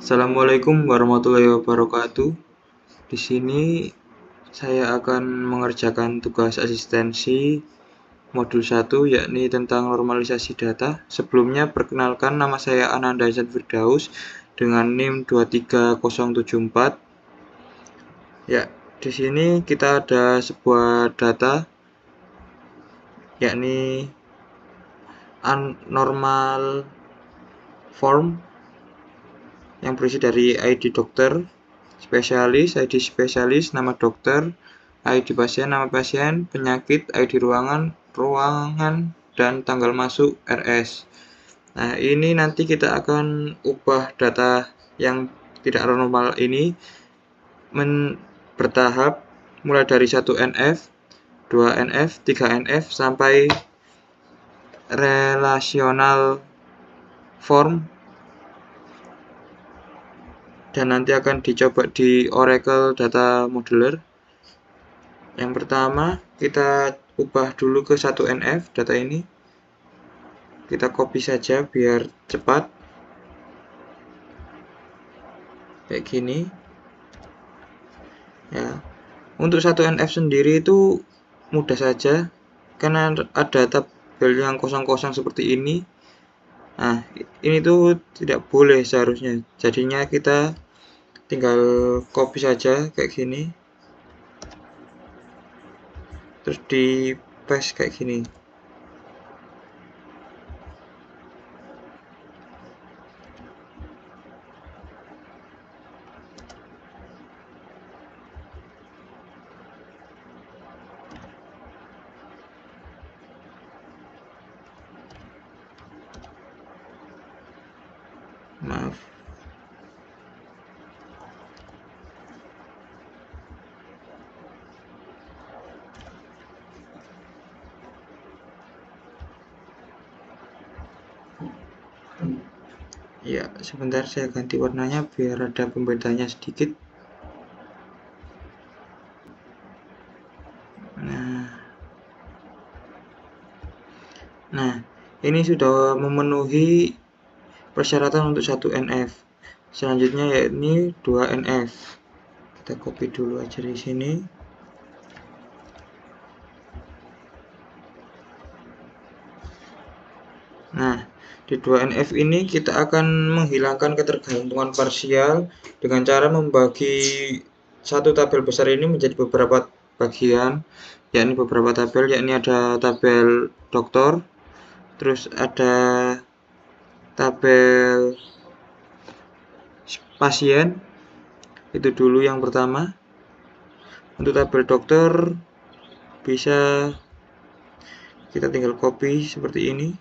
Assalamualaikum warahmatullahi wabarakatuh. Di sini saya akan mengerjakan tugas asistensi modul 1 yakni tentang normalisasi data. Sebelumnya perkenalkan, nama saya Ananda Isan Firdaus dengan NIM 23074. Ya, di sini kita ada sebuah data yakni normal form yang berisi dari ID dokter, ID spesialis, nama dokter, ID pasien, nama pasien, penyakit, ID ruangan, dan tanggal masuk RS. Nah, ini nanti kita akan ubah data yang tidak normal ini bertahap mulai dari 1NF, 2NF, 3NF sampai relational form, dan nanti akan dicoba di Oracle Data Modeler. Yang pertama, kita ubah dulu ke 1NF data ini. Kita copy saja biar cepat. Kayak gini. Ya. Untuk 1NF sendiri itu mudah saja karena ada tabel yang kosong-kosong seperti ini. Nah, ini tuh tidak boleh seharusnya. Jadinya kita tinggal copy saja kayak gini. Terus di paste kayak gini. Maaf. Ya, sebentar saya ganti warnanya biar ada pembedanya sedikit. Nah, ini sudah memenuhi persyaratan untuk 1NF. Selanjutnya yakni 2NF. Kita copy dulu aja di sini. Nah, di 2NF ini kita akan menghilangkan ketergantungan parsial dengan cara membagi satu tabel besar ini menjadi beberapa bagian, yakni beberapa tabel, yakni ada tabel dokter, terus ada tabel pasien. Itu dulu yang pertama. Untuk tabel dokter bisa kita tinggal copy seperti ini.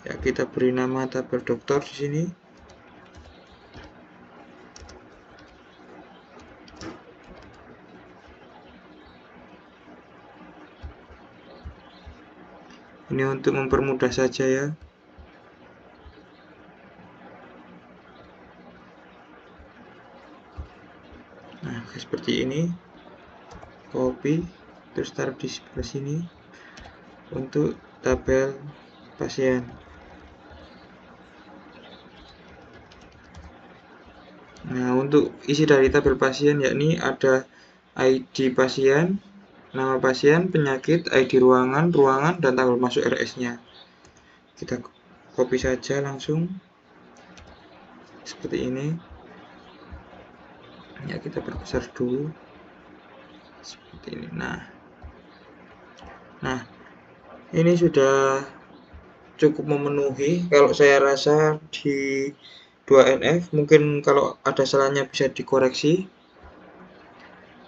Ya, kita beri nama tabel dokter di sini. Ini untuk mempermudah saja ya. Nah, seperti ini. Copy, terus taruh di sebelah sini untuk tabel pasien. Nah, untuk isi dari tabel pasien yakni ada ID pasien, nama pasien, penyakit, ID ruangan, dan tanggal masuk RS-nya. Kita copy saja langsung seperti ini. Ya, kita perbesar dulu seperti ini. Nah, ini sudah cukup memenuhi. Kalau saya rasa di 2NF mungkin kalau ada salahnya bisa dikoreksi.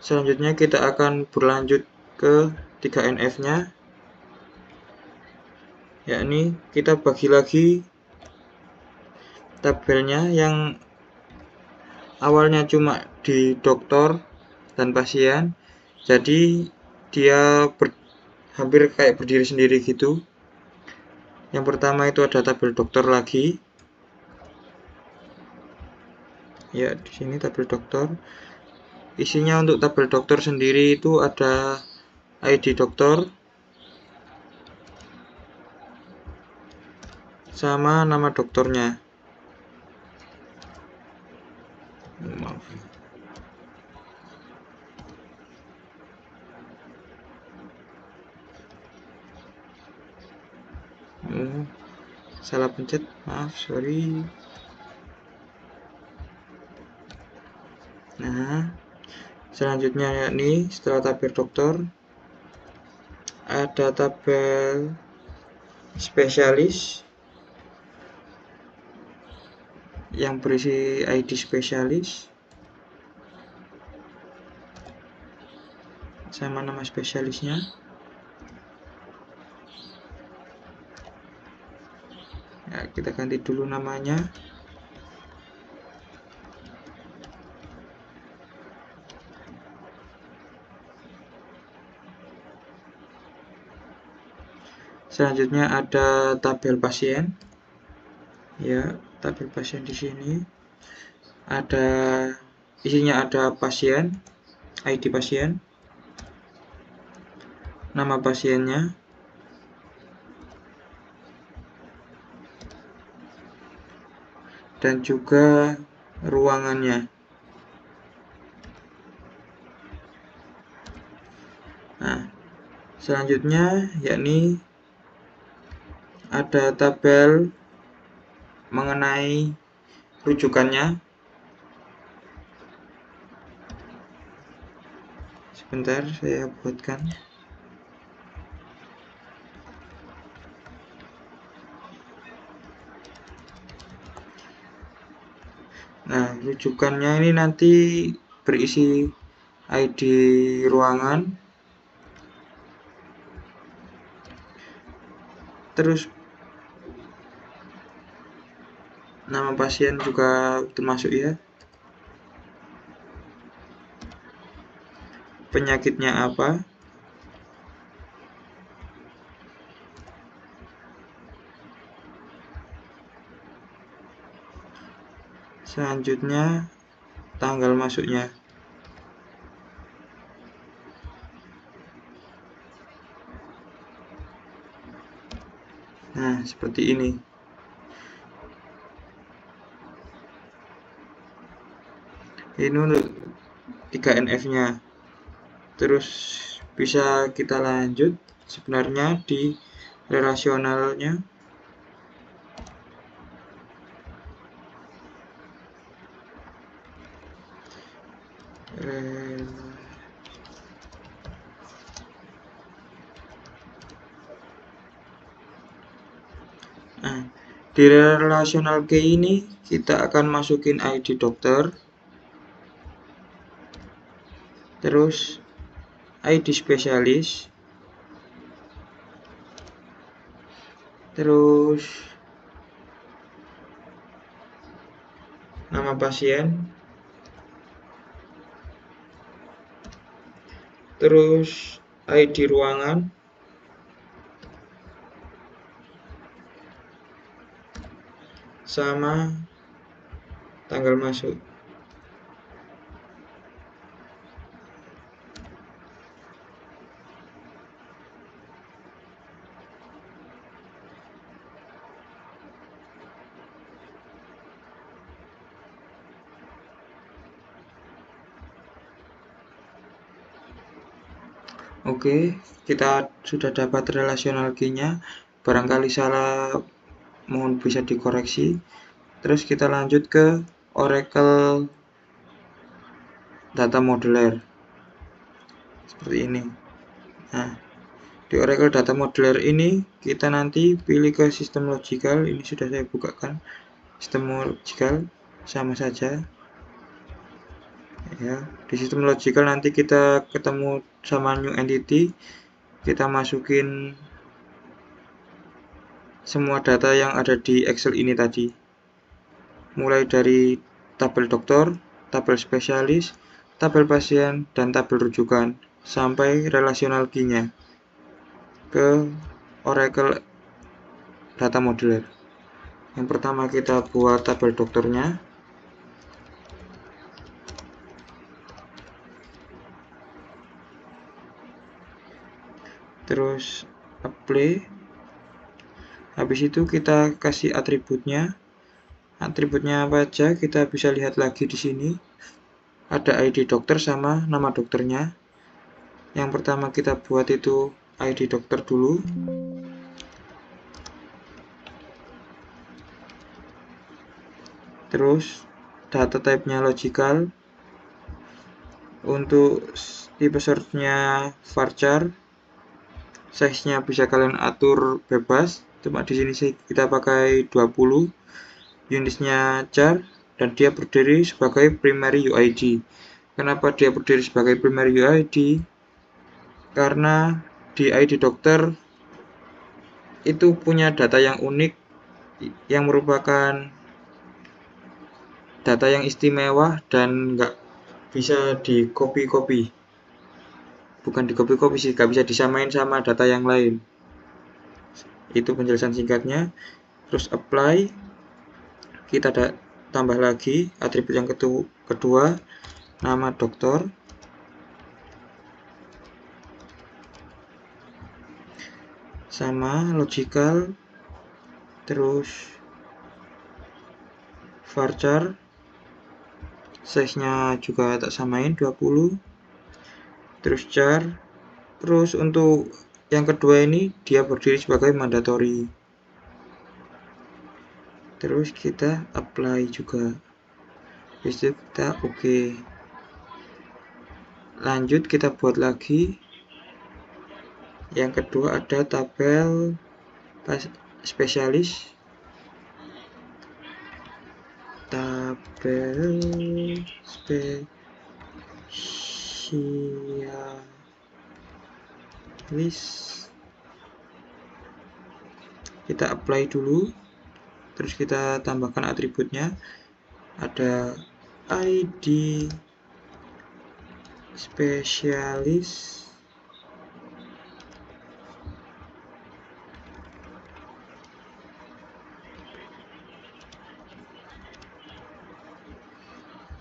Selanjutnya kita akan berlanjut ke 3NF-nya, yakni kita bagi lagi tabelnya yang awalnya cuma di dokter dan pasien, jadi dia hampir kayak berdiri sendiri gitu. Yang pertama itu ada tabel dokter lagi. Ya, di sini tabel dokter. Isinya untuk tabel dokter sendiri itu ada ID dokter, sama nama dokternya. Maaf. Salah pencet, maaf, sorry. Nah, selanjutnya yakni setelah tabel dokter ada tabel spesialis yang berisi ID spesialis sama nama spesialisnya. Ya, kita ganti dulu namanya. Selanjutnya ada tabel pasien. Ya, tabel pasien di sini. Isinya ada pasien, ID pasien, nama pasiennya, dan juga ruangannya. Nah, selanjutnya yakni ada tabel mengenai rujukannya. Sebentar, saya buatkan. Nah, rujukannya ini nanti berisi ID ruangan, terus nama pasien juga termasuk ya, penyakitnya apa, selanjutnya tanggal masuknya. Nah, seperti ini. Ini untuk 3NF-nya. Terus bisa kita lanjut sebenarnya di relasionalnya. Nah, di relational key ini kita akan masukin ID dokter, terus ID spesialis, terus nama pasien, terus ID ruangan, sama tanggal masuk. Oke, kita sudah dapat relational key-nya. Barangkali salah, mohon bisa dikoreksi. Terus kita lanjut ke Oracle Data Modeler. Seperti ini. Nah, di Oracle Data Modeler ini kita nanti pilih ke sistem logical. Ini sudah saya bukakan. Sistem logical sama saja. Ya, di sistem logical nanti kita ketemu sama new entity, kita masukin semua data yang ada di Excel ini tadi, mulai dari tabel dokter, tabel spesialis, tabel pasien, dan tabel rujukan, sampai relational key-nya ke Oracle Data Modeler. Yang pertama kita buat tabel dokternya. Terus apply. Habis itu kita kasih atributnya. Atributnya apa aja? Kita bisa lihat lagi di sini. Ada ID dokter sama nama dokternya. Yang pertama kita buat itu ID dokter dulu. Terus data type-nya logical. Untuk tipe search-nya varchar. Size-nya bisa kalian atur bebas. Cuma di sini kita pakai 20. Unitsnya char dan dia berdiri sebagai primary UID. Kenapa dia berdiri sebagai primary UID? Karena di ID dokter itu punya data yang unik yang merupakan data yang istimewa dan nggak bisa di copy-copy. Bukan di copy-copy sih, nggak bisa disamain sama data yang lain. Itu penjelasan singkatnya. Terus apply, kita tambah lagi atribut yang kedua, nama dokter. Sama logical, terus varchar, size-nya juga tak samain 20, terus char. Terus untuk yang kedua ini dia berdiri sebagai mandatory. Terus kita apply juga. Habis itu kita oke. Lanjut kita buat lagi. Yang kedua ada tabel spesialis. Tabel spesialis. Kita apply dulu. Terus kita tambahkan atributnya. Ada ID spesialis.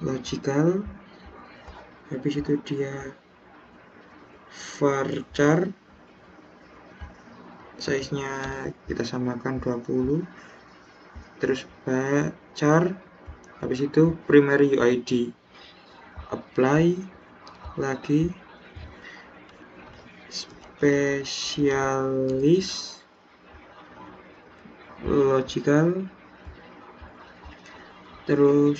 Logical. Habis itu dia varchar, size-nya kita samakan 20. Terus char, habis itu primary UID. Apply lagi, spesialis, logical, terus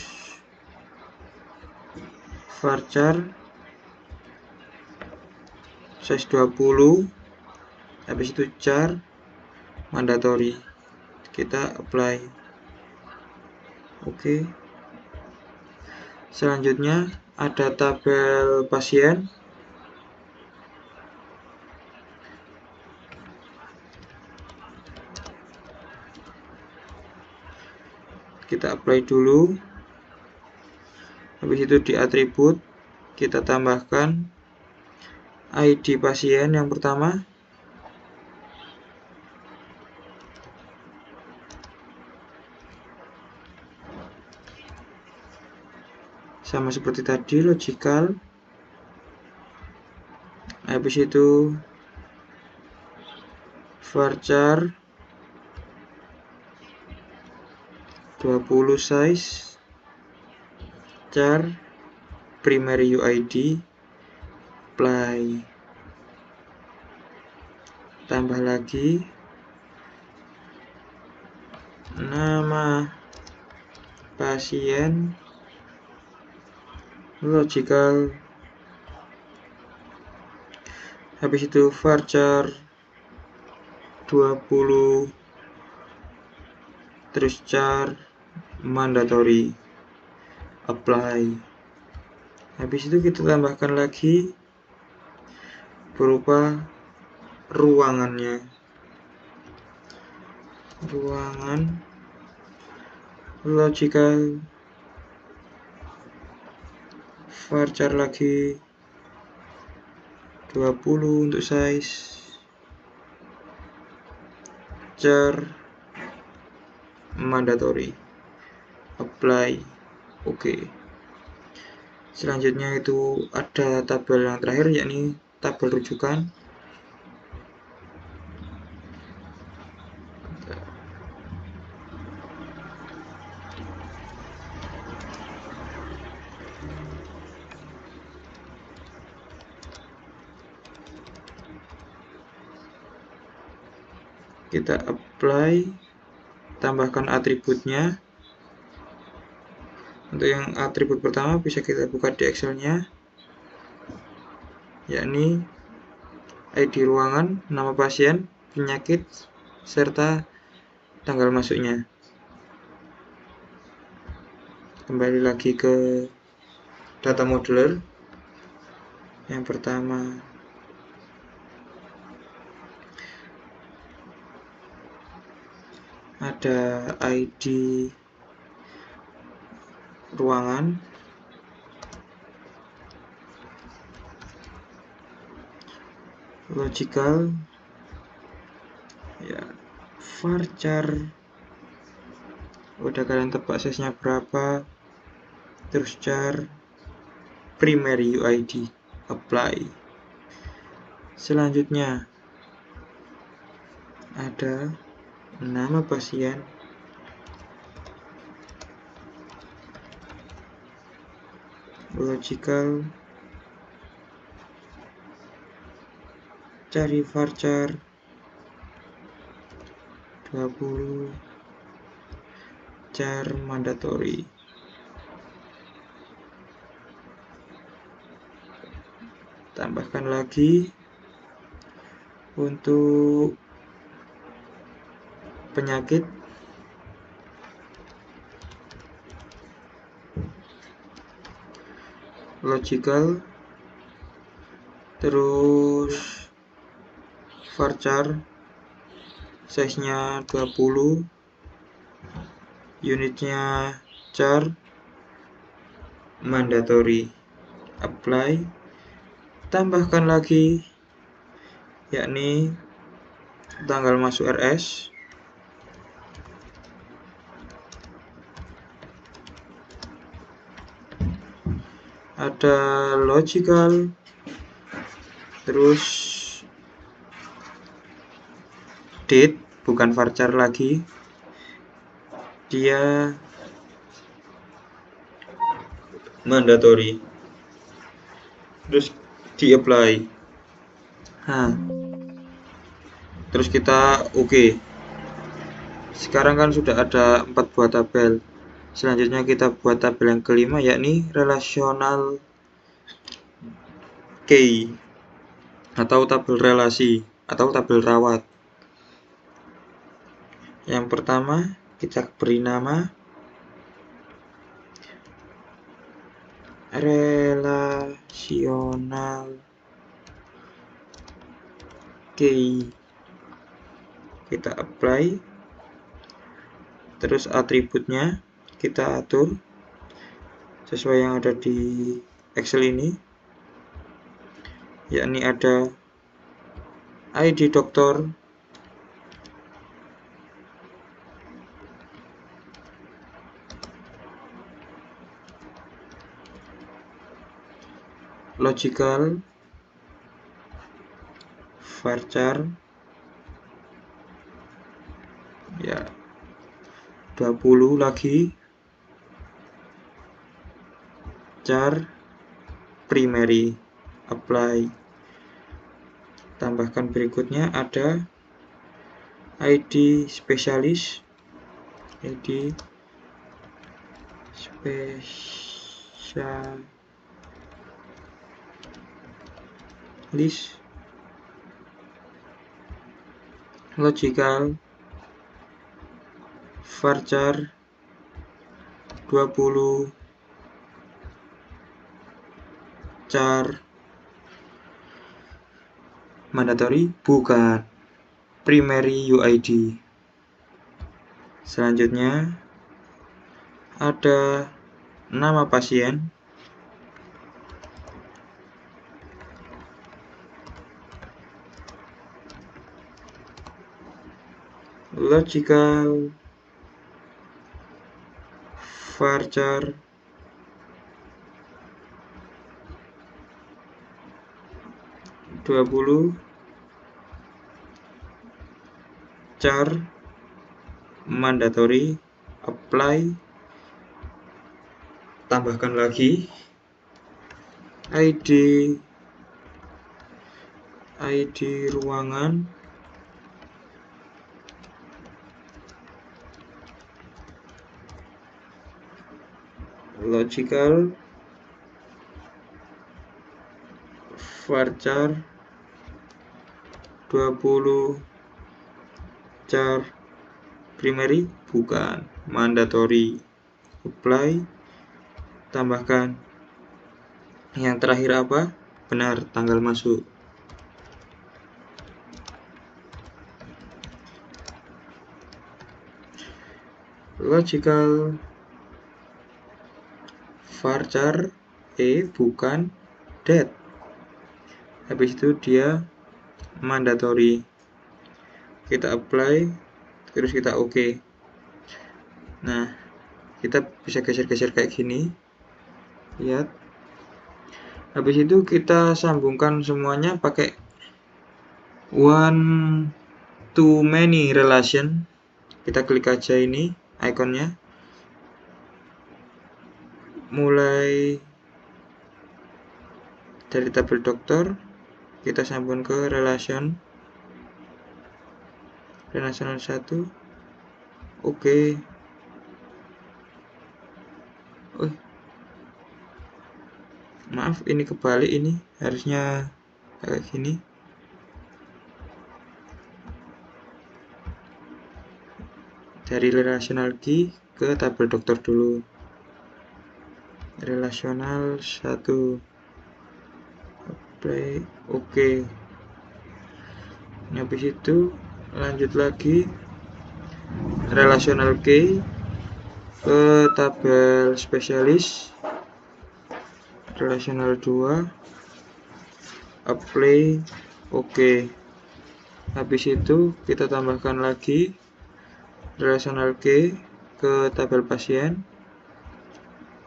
varchar, size 20. Habis itu char, mandatory. Kita apply. Oke. Selanjutnya ada tabel pasien. Kita apply dulu. Habis itu di atribut kita tambahkan ID pasien yang pertama. Sama seperti tadi, logical. Habis itu varchar 20 size, char, primary UID, apply. Tambah lagi nama pasien, logical. Habis itu varchar 20, terus char, mandatory, apply. Habis itu kita tambahkan lagi berupa ruangannya. Ruangan, logical, varchar lagi 20 untuk size, char, mandatory, apply. Oke. Selanjutnya itu ada tabel yang terakhir, yakni tabel rujukan. kita apply, tambahkan atributnya. Untuk yang atribut pertama bisa kita buka di Excel-nya, yakni ID ruangan, nama pasien, penyakit, serta tanggal masuknya. Kembali lagi ke data modeler. Yang pertama ada ID ruangan, logical, ya, varchar, udah kalian tebak size-nya berapa, terus char, primary UID, apply. Selanjutnya ada nama pasien, logical, cari varchar 20, char mandatory. Tambahkan lagi untuk penyakit, logical, terus varchar size-nya 20, unitnya char mandatory, apply. Tambahkan lagi yakni tanggal masuk RS, ada logical, terus date, bukan varchar lagi, dia mandatory, terus di apply. Nah, terus kita oke. Sekarang kan sudah ada 4 buah tabel. Selanjutnya kita buat tabel yang kelima, yakni relational key atau tabel relasi atau tabel rawat. Yang pertama kita beri nama relational key, kita apply, terus atributnya kita atur sesuai yang ada di Excel ini, yakni ada ID dokter, logical, varchar, ya 20 lagi, char primary, apply. Tambahkan berikutnya ada ID spesialis, ID spesialis, logical, varchar 20, char mandatory, bukan primary UID. Selanjutnya ada nama pasien, logical, varchar 20, char mandatory, apply. Tambahkan lagi ID ruangan, logical varchar 20 char primary bukan, mandatory. Apply, tambahkan. Yang terakhir apa? Benar, tanggal masuk. Logical varchar bukan date. Habis itu dia mandatory. Kita apply, terus kita oke. Nah, kita bisa geser-geser kayak gini. Lihat. Habis itu kita sambungkan semuanya pakai one to many relation. Kita klik aja ini ikonnya. Mulai dari tabel dokter, kita sambung ke relational 1. Oke. Maaf, ini kebalik, ini harusnya kayak gini. Dari relational key ke tabel dokter dulu. Relational 1. Play, oke. Habis itu lanjut lagi relational key ke tabel spesialis. Relational 2. Apply, oke. Habis itu kita tambahkan lagi relational key ke tabel pasien.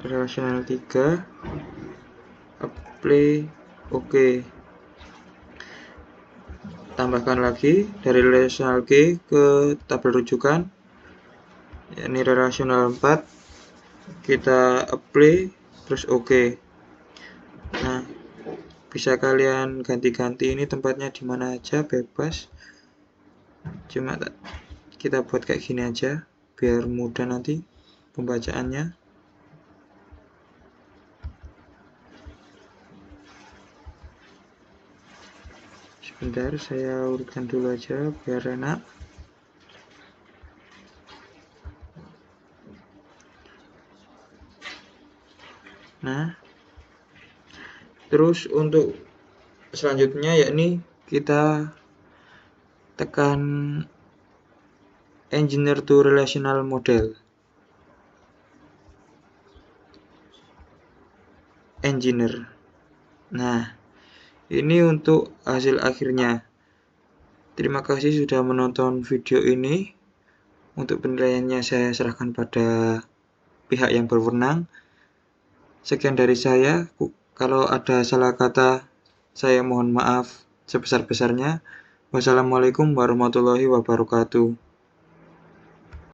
Relational 3. Apply, oke. Tambahkan lagi dari relational key ke tabel rujukan, yakni relational 4. Kita apply, terus oke. Nah, bisa kalian ganti-ganti ini tempatnya di mana aja, bebas. Cuma kita buat kayak gini aja biar mudah nanti pembacaannya. Sebentar, saya urutkan dulu aja biar enak. Nah, terus untuk selanjutnya yakni kita tekan engineer to relational model. Engineer. Nah, ini untuk hasil akhirnya. Terima kasih sudah menonton video ini. Untuk penilaiannya saya serahkan pada pihak yang berwenang. Sekian dari saya. Kalau ada salah kata, saya mohon maaf sebesar-besarnya. Wassalamualaikum warahmatullahi wabarakatuh.